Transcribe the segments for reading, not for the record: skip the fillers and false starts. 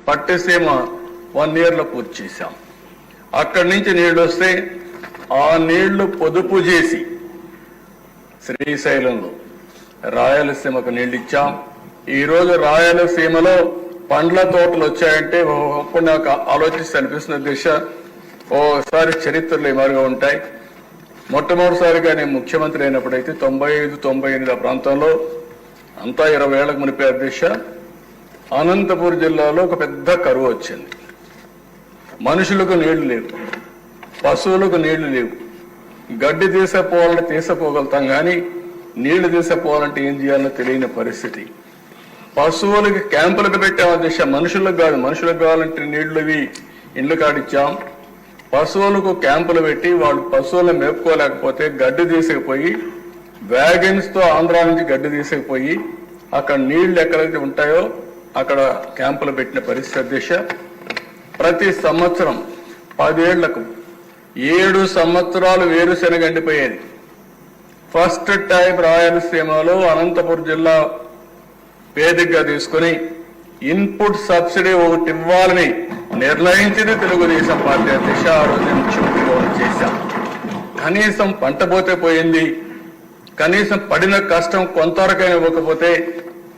Pattiseema 1 year లో పూర్తి చేశాం. అక్కడి నుంచి నీళ్లు వస్తే ఆ నీళ్లు పొదుపు చేసి శ్రీశైలంలో రాయలసీమకు నీళ్లు ఇచ్చాం. ఈరోజు రాయలసీమలో పండ్ల తోటలు వచ్చాయంటే అప్పుడు నాకు ఆలోచిస్తే అనిపిస్తున్న దిశ ఓసారి చరిత్రలు ఏమారుగా ఉంటాయి. మొట్టమొదటిసారిగా నేను ముఖ్యమంత్రి అయినప్పుడైతే 95-98 ఆ ప్రాంతంలో అంతా 20 ఏళ్లకు మునిపే దిశ అనంతపూర్ జిల్లాలో ఒక పెద్ద కరువు వచ్చింది. మనుషులకు నీళ్లు లేవు, పశువులకు నీళ్లు లేవు. గడ్డి తీసపోవాలంటే తీసపోగలుగుతాం కానీ నీళ్లు తీసపోవాలంటే ఏం చేయాలో తెలియని పరిస్థితి. పశువులకి క్యాంపులకు పెట్టాము దిశ, మనుషులకు కాదు. మనుషులకు కావాలంటే నీళ్లు ఇండ్లు కాడిచ్చాం. పశువులకు క్యాంపులు పెట్టి వాళ్ళు పశువులను మేపుకోలేకపోతే గడ్డి తీసుకుపోయి వ్యాగన్స్ తో ఆంధ్రా నుంచి గడ్డి తీసుకుపోయి అక్కడ నీళ్లు ఎక్కడైతే ఉంటాయో అక్కడ క్యాంపులు పెట్టిన పరిస్థితి దిశ. ప్రతి సంవత్సరం 10 ఏళ్లకు 7 సంవత్సరాలు వేరుశెనగ ఎండిపోయేది. ఫస్ట్ టైం రాయలసీమలో అనంతపురం జిల్లా వేదికగా తీసుకుని ఇన్పుట్ సబ్సిడీ ఒకటి ఇవ్వాలని నిర్ణయించింది తెలుగుదేశం పార్టీ అధ్యక్ష. ఆ రోజు ముఖ్యమంత్రిగా చేశాం. కనీసం పంట పోతే పోయింది, కనీసం పడిన కష్టం కొంతవరకైనా ఇవ్వకపోతే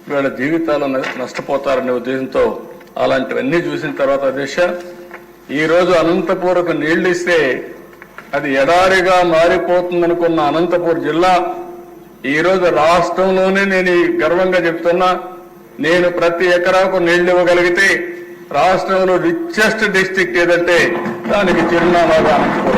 వీళ్ళ జీవితాలు నష్టపోతారనే ఉద్దేశంతో అలాంటివన్నీ చూసిన తర్వాత అధ్యక్ష ఈరోజు అనంతపూర్కు నీళ్లు ఇస్తే అది ఎడారిగా మారిపోతుందనుకున్న అనంతపూర్ జిల్లా ఈరోజు రాష్ట్రంలోనే నేను గర్వంగా చెప్తున్నా, నేను ప్రతి ఎకరాకు నీళ్లు ఇవ్వగలిగితే రాష్ట్రంలో రిచెస్ట్ డిస్ట్రిక్ట్ ఏదంటే దానికి చిరునామాగా అనంతపూర్.